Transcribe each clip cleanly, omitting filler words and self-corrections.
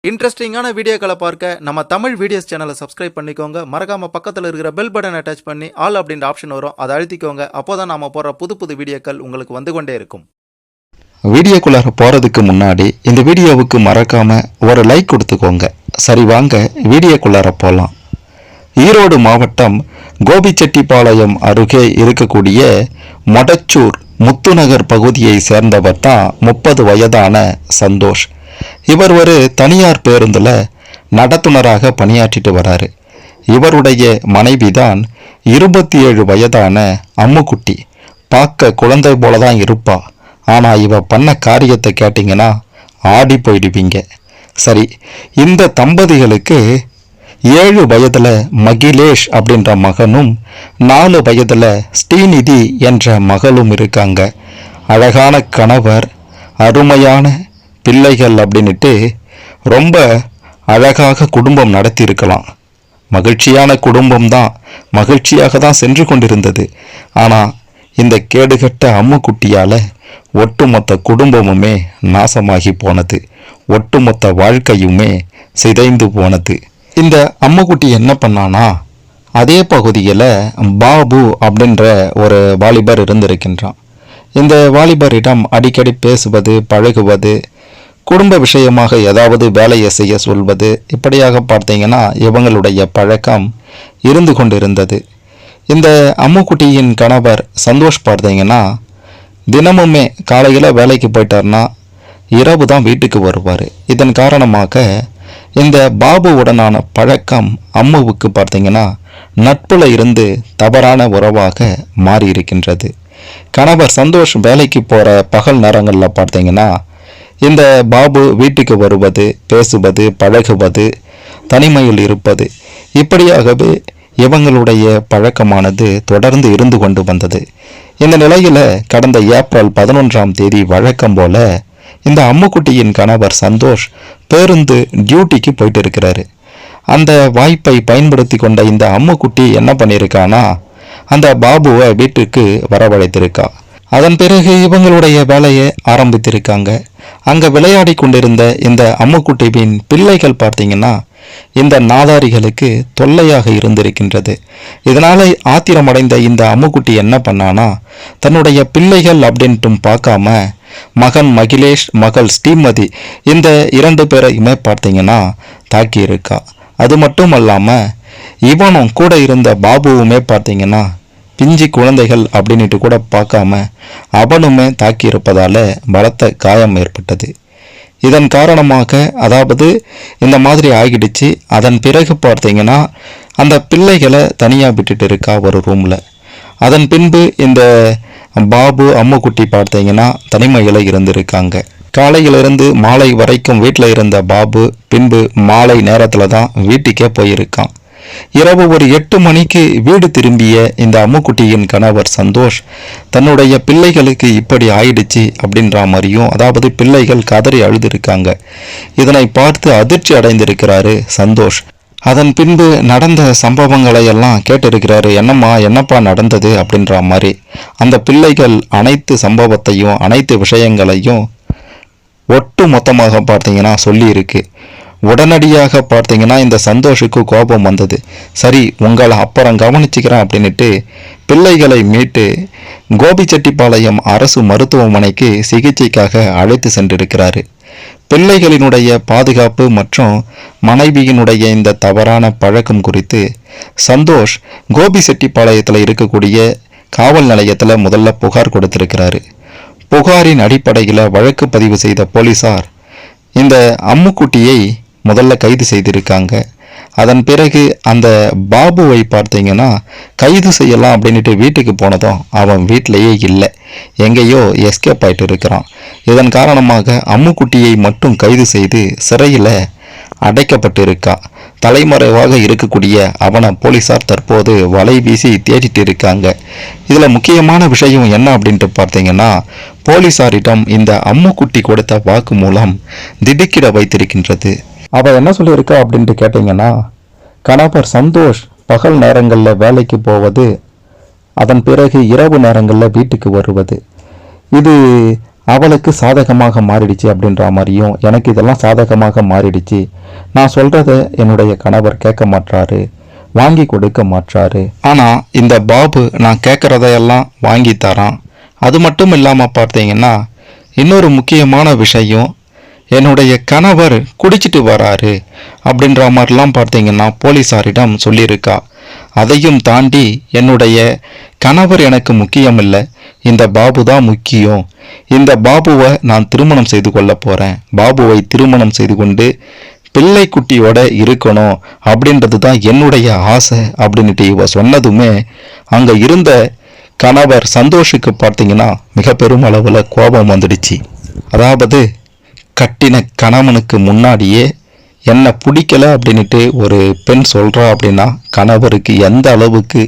இன்ட்ரெஸ்டிங்கான வீடியோக்களை பார்க்க நம்ம தமிழ் வீடியோஸ் சேனலை சப்ஸ்கிரைப் பண்ணிக்கோங்க. மறக்காம பக்கத்தில் இருக்கிற பெல் பட்டனை டச் பண்ணி ஆல் அப்படின்ற ஆப்ஷன் வரும், அதை அழுத்திக்கோங்க. அப்போதான் நாம போற புது புது வீடியோக்கள் உங்களுக்கு வந்து கொண்டே இருக்கும். வீடியோக்குள்ளார போறதுக்கு முன்னாடி இந்த வீடியோவுக்கு மறக்காம ஒரு லைக் கொடுத்துக்கோங்க. சரி, வாங்க வீடியோக்குள்ளார போகலாம். ஈரோடு மாவட்டம் கோபிச்செட்டிப்பாளையம் அருகே இருக்கக்கூடிய மொடச்சூர் முத்துநகர் பகுதியை சேர்ந்தவர் தான் 30 வயதான சந்தோஷ். இவர் ஒரு தனியார் பேருந்தில் நடத்துனராக பணியாற்றிட்டு வராரு. இவருடைய மனைவி தான் 27 வயதான அம்முக்குட்டி. பார்க்க குழந்தை போல தான் இருப்பா. ஆனால் இவ பண்ண காரியத்தை கேட்டிங்கன்னா ஆடி போயிடுவீங்க. சரி, இந்த தம்பதிகளுக்கு 7 வயதில் மகிலேஷ் அப்படின்ற மகனும் 4 வயதில் ஸ்ரீநிதி என்ற மகளும் இருக்காங்க. அழகான கணவர், அருமையான பிள்ளைகள் அப்படின்ட்டு ரொம்ப அழகாக குடும்பம் நடத்தி இருக்கலாம். மகிழ்ச்சியான குடும்பம்தான், மகிழ்ச்சியாக தான் சென்று கொண்டிருந்தது. ஆனால் இந்த கேடுகட்ட அம்முக்குட்டியால் ஒட்டுமொத்த குடும்பமுமே நாசமாகி போனது. ஒட்டுமொத்த வாழ்க்கையுமே சிதைந்து போனது. இந்த அம்முக்குட்டி என்ன பண்ணானா, அதே பகுதியில் பாபு அப்படின்ற ஒரு வாலிபர் இருந்திருக்கின்றான். இந்த வாலிபரிடம் அடிக்கடி பேசுவது, பழகுவது, குடும்ப விஷயமாக ஏதாவது வேலையை செய்ய சொல்வது, இப்படியாக பார்த்தீங்கன்னா இவங்களுடைய பழக்கம் இருந்து கொண்டிருந்தது. இந்த அம்முக்குட்டியின் கணவர் சந்தோஷ் பார்த்தீங்கன்னா தினமுமே காலையில் வேலைக்கு போயிட்டார்னா இரவு தான் வீட்டுக்கு வருவார். இதன் காரணமாக இந்த பாபுவுடனான பழக்கம் அம்முவுக்கு பார்த்தீங்கன்னா நட்புல இருந்து தவறான உறவாக மாறி இருக்கின்றது. கணவர் சந்தோஷ் வேலைக்கு போகிற பகல் நேரங்களில் பார்த்தீங்கன்னா இந்த பாபு வீட்டுக்கு வருவது, பேசுவது, பழகுவது, தனிமையில் இருப்பது, இப்படியாகவே இவங்களுடைய பழக்கமானது தொடர்ந்து இருந்து கொண்டு வந்தது. இந்த நிலையில் கடந்த ஏப்ரல் 11ஆம் தேதி வழக்கம் போல இந்த அம்முக்குட்டியின் கணவர் சந்தோஷ் பேருந்து டியூட்டிக்கு போயிட்டு இருக்கிறாரு. அந்த வாய்ப்பை பயன்படுத்தி கொண்ட இந்த அம்முக்குட்டி என்ன பண்ணியிருக்கானா, அந்த பாபுவை வீட்டுக்கு வரவழைத்திருக்கா. அதன் பிறகு இவங்களுடைய வேலையை ஆரம்பித்திருக்காங்க. அங்கே விளையாடி கொண்டிருந்த இந்த அம்முக்குட்டியின் பிள்ளைகள் பார்த்தீங்கன்னா இந்த நாதாரிகளுக்கு தொல்லையாக இருந்திருக்கின்றது. இதனால ஆத்திரமடைந்த இந்த அம்முக்குட்டி என்ன பண்ணானா, தன்னுடைய பிள்ளைகள் அப்படின்ட்டும் பார்க்காம மகன் மகிலேஷ், மகள் ஸ்ரீமதி, இந்த 2 பேரையுமே பார்த்தீங்கன்னா தாக்கி இருக்கா. அது மட்டும் அல்லாமல் இவனும் கூட இருந்த பாபுவுமே பார்த்தீங்கன்னா பிஞ்சி குழந்தைகள் அப்படின்ட்டு கூட பார்க்காம அவனுமே தாக்கி இருப்பதால் பலத்த காயம் ஏற்பட்டது. இதன் காரணமாக, அதாவது இந்த மாதிரி ஆகிடுச்சு. அதன் பிறகு பார்த்தீங்கன்னா அந்த பிள்ளைகளை தனியாக விட்டுட்டு இருக்கா ஒரு ரூமில். அதன் பின்பு இந்த பாபு அம்முக்குட்டி பார்த்தீங்கன்னா தனிமையில் இருந்திருக்காங்க. காலையிலிருந்து மாலை வரைக்கும் வீட்டில் இருந்த பாபு பின்பு மாலை நேரத்தில் தான் வீட்டுக்கே போயிருக்கான். இரவு ஒரு 8 மணிக்கு வீடு திரும்பிய இந்த அம்முக்குட்டியின் கணவர் சந்தோஷ் தன்னுடைய பிள்ளைகளுக்கு இப்படி ஆயிடுச்சு அப்படின்ற மாதிரியும், அதாவது பிள்ளைகள் கதறி அழுதுருக்காங்க. இதனை பார்த்து அதிர்ச்சி அடைந்திருக்கிறாரு சந்தோஷ். அதன் பின்பு நடந்த சம்பவங்களை எல்லாம் கேட்டிருக்கிறாரு. என்னப்பா நடந்தது அப்படின்ற மாதிரி அந்த பிள்ளைகள் அனைத்து சம்பவத்தையும், அனைத்து விஷயங்களையும் ஒட்டு மொத்தமாக பார்த்தீங்கன்னா சொல்லியிருக்கு. உடனடியாக பார்த்தீங்கன்னா இந்த சந்தோஷுக்கு கோபம் வந்தது. சரி, உங்களை அப்புறம் கவனிச்சுக்கிறேன் அப்படின்ட்டு பிள்ளைகளை மீட்டு கோபிச்செட்டிப்பாளையம் அரசு மருத்துவமனைக்கு சிகிச்சைக்காக அழைத்து சென்றிருக்கிறாரு. பிள்ளைகளினுடைய பாதுகாப்பு மற்றும் மனைவியினுடைய இந்த தவறான பழக்கம் குறித்து சந்தோஷ் கோபிச்செட்டிப்பாளையத்தில் இருக்கக்கூடிய காவல் நிலையத்தில் முதல்ல புகார் கொடுத்திருக்கிறாரு. புகாரின் அடிப்படையில் வழக்கு பதிவு செய்த போலீசார் இந்த அம்முக்குட்டியை முதல்ல கைது செய்திருக்காங்க. அதன் பிறகு அந்த பாபுவை பார்த்தீங்கன்னா கைது செய்யலாம் அப்படின்ட்டு வீட்டுக்கு போனதும் அவன் வீட்டிலேயே இல்லை, எங்கேயோ எஸ்கேப் ஆகிட்டு இருக்கிறான். இதன் காரணமாக அம்முக்குட்டியை மட்டும் கைது செய்து சிறையில் அடைக்கப்பட்டிருக்கா. தலைமறைவாக இருக்கக்கூடிய அவனை போலீசார் தற்போது வலை வீசி தேடிட்டு இருக்காங்க. இதில் முக்கியமான விஷயம் என்ன அப்படின்ட்டு பார்த்தீங்கன்னா, போலீசாரிடம் இந்த அம்முக்குட்டி கொடுத்த வாக்கு மூலம் திடுக்கிட வைத்திருக்கின்றது. அவ என்ன சொல்லியிருக்கா அப்படின்ட்டு கேட்டிங்கன்னா, கணவர் சந்தோஷ் பகல் நேரங்களில் வேலைக்கு போவது, அதன் பிறகு இரவு நேரங்களில் வீட்டுக்கு வருவது, இது அவளுக்கு சாதகமாக மாறிடுச்சு அப்படின்ற மாதிரியும், எனக்கு இதெல்லாம் சாதகமாக மாறிடுச்சு, நான் சொல்றத என்னுடைய கணவர் கேட்க மாட்டாரு, வாங்கி கொடுக்க மாட்டாரு, ஆனா இந்த பாபு நான் கேட்கறதையெல்லாம் வாங்கி தரான். அது மட்டும் இல்லாம பார்த்தீங்கன்னா இன்னொரு முக்கியமான விஷயம், என்னுடைய கணவர் குடிச்சிட்டு வராரு அப்படின்ற மாதிரிலாம் பார்த்தீங்கன்னா போலீஸாரிடம் சொல்லியிருக்கா. அதையும் தாண்டி என்னுடைய கணவர் எனக்கு முக்கியம் இல்லை, இந்த பாபு தான் முக்கியம், இந்த பாபுவை நான் திருமணம் செய்து கொள்ள போறேன், பாபுவை திருமணம் செய்து கொண்டு பிள்ளை குட்டியோட இருக்கணும் அப்படின்றது தான் என்னுடைய ஆசை அப்படின்ட்டு இவ சொன்னதுமே அங்க இருந்த கணவர் சந்தோஷுக்கு பார்த்தீங்கன்னா மிக பெரும் அளவுல கோபம் வந்துடுச்சு. அதாவது கட்டின கணவனுக்கு முன்னாடியே என்ன பிடிக்கல அப்படின்ட்டு ஒரு பெண் சொல்றா அப்படின்னா கணவருக்கு எந்த அளவுக்கு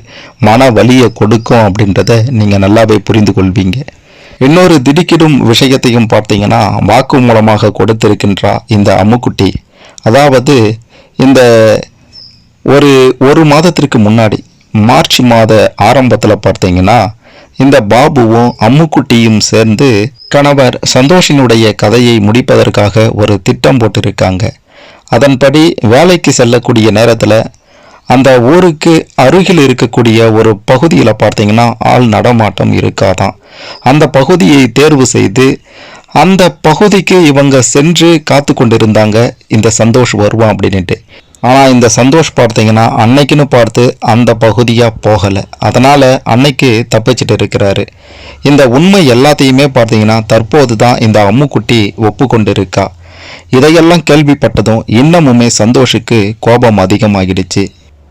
மன வலியை கொடுக்கும் அப்படின்றத நீங்க நல்லாவே புரிந்து கொள்வீங்க. இன்னொரு திடுக்கிடும் விஷயத்தையும் பார்த்தீங்கன்னா வாக்கு மூலமாக கொடுத்திருக்கின்றா இந்த அம்முக்குட்டி. அதாவது இந்த ஒரு மாதத்திற்கு முன்னாடி மார்ச் மாத ஆரம்பத்தில் பார்த்தீங்கன்னா இந்த பாபுவும் அம்முக்குட்டியும் சேர்ந்து கணவர் சந்தோஷினுடைய கதையை முடிப்பதற்காக ஒரு திட்டம் போட்டிருக்காங்க. அதன்படி வேலைக்கு செல்லக்கூடிய நேரத்தில் அந்த ஊருக்கு அருகில் இருக்கக்கூடிய ஒரு பகுதியில் பார்த்தீங்கன்னா ஆள் நடமாட்டம் இருக்காதான். அந்த பகுதியை தேர்வு செய்து அந்த பகுதிக்கு இவங்க சென்று காத்து கொண்டிருந்தாங்க, இந்த சந்தோஷ் வருவான் அப்படின்ட்டு. ஆனால் இந்த சந்தோஷ் பார்த்தீங்கன்னா அன்னைக்குன்னு பார்த்து அந்த பகுதியாக போகலை, அதனால் அன்னைக்கு தப்பிச்சிட்டு இருக்கிறாரு. இந்த உண்மை எல்லாத்தையுமே பார்த்தீங்கன்னா தற்போது தான் இந்த அம்முக்குட்டி ஒப்புக்கொண்டிருக்கா. இதையெல்லாம் கேள்விப்பட்டதும் இன்னமுமே சந்தோஷுக்கு கோபம் அதிகமாகிடுச்சு.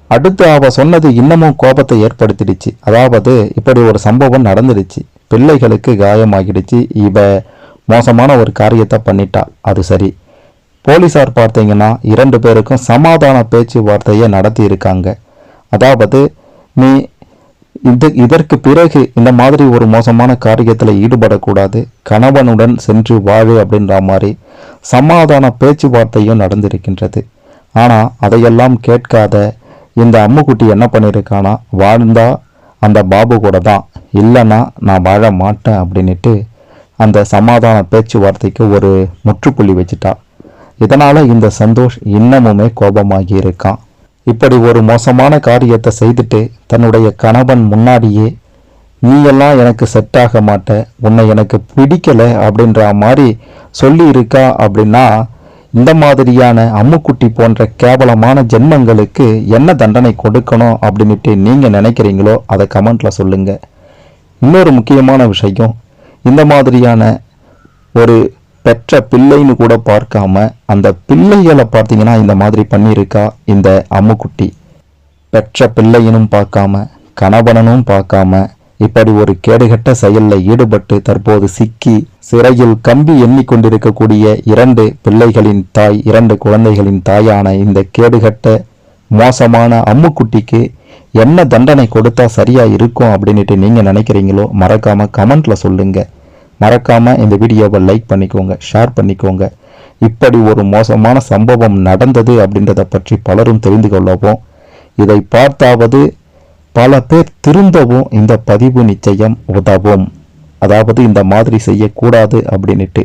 அடுத்து அவ சொன்னது இன்னமும் கோபத்தை ஏற்படுத்திடுச்சு. அதாவது இப்படி ஒரு சம்பவம் நடந்துடுச்சு, பிள்ளைகளுக்கு காயமாகிடுச்சு, இவ மோசமான ஒரு காரியத்தை பண்ணிட்டா, அது சரி. போலீசார் பார்த்தீங்கன்னா 2 பேருக்கும் சமாதான பேச்சுவார்த்தையை நடத்தி இருக்காங்க. அதாவது நீ இதற்கு பிறகு இந்த மாதிரி ஒரு மோசமான காரியத்தில் ஈடுபடக்கூடாது, கணவனுடன் சென்று வாழு அப்படின்ற மாதிரி சமாதான பேச்சுவார்த்தையும் நடந்திருக்கின்றது. ஆனால் அதையெல்லாம் கேட்காத இந்த அம்முக்குட்டி என்ன பண்ணியிருக்கானா, வாழ்ந்தா அந்த பாபு கூட தான், இல்லைன்னா நான் வாழ மாட்டேன் அப்படின்ட்டு அந்த சமாதான பேச்சுவார்த்தைக்கு ஒரு முற்றுப்புள்ளி வச்சுட்டா. இதனால் இந்த சந்தோஷ் இன்னமுமே கோபமாகி இருக்கான். இப்படி ஒரு மோசமான காரியத்தை செய்துட்டு தன்னுடைய கணவன் முன்னாடியே நீ எல்லாம் எனக்கு செட் ஆக மாட்ட, உன்னை எனக்கு பிடிக்கல அப்படின்ற மாதிரி சொல்லி இருக்கா. அப்படின்னா இந்த மாதிரியான அம்முக்குட்டி போன்ற கேவலமான ஜென்மங்களுக்கு என்ன தண்டனை கொடுக்கணும் அப்படின்ட்டு நீங்கள் நினைக்கிறீங்களோ அதை கமெண்ட்ல சொல்லுங்க. இன்னொரு முக்கியமான விஷயம், இந்த மாதிரியான ஒரு பெற்ற பிள்ளைன்னு கூட பார்க்காம அந்த பிள்ளைகளை பார்த்தீங்கன்னா இந்த மாதிரி பண்ணியிருக்கா இந்த அம்முக்குட்டி. பெற்ற பிள்ளையினும் பார்க்காம கணவனும் பார்க்காம இப்படி ஒரு கேடுகட்ட செயலில் ஈடுபட்டு தற்போது சிக்கி சிறையில் கம்பி எண்ணிக்கொண்டிருக்கக்கூடிய 2 பிள்ளைகளின் தாய், 2 குழந்தைகளின் தாயான இந்த கேடுகட்ட மோசமான அம்முக்குட்டிக்கு என்ன தண்டனை கொடுத்தா சரியா இருக்கும் அப்படின்ட்டு நீங்க நினைக்கிறீங்களோ மறக்காம கமெண்ட்ல சொல்லுங்க. மறக்காம இந்த வீடியோவை லைக் பண்ணிக்கோங்க, ஷேர் பண்ணிக்கோங்க. இப்படி ஒரு மோசமான சம்பவம் நடந்தது அப்படின்றத பற்றி பலரும் தெரிந்து கொள்ளவும், இதை பார்த்தாவது பல பேர் திரும்பவும் இந்த பதிவு நிச்சயம் உதவும். அதாவது இந்த மாதிரி செய்யக்கூடாது அப்படின்ட்டு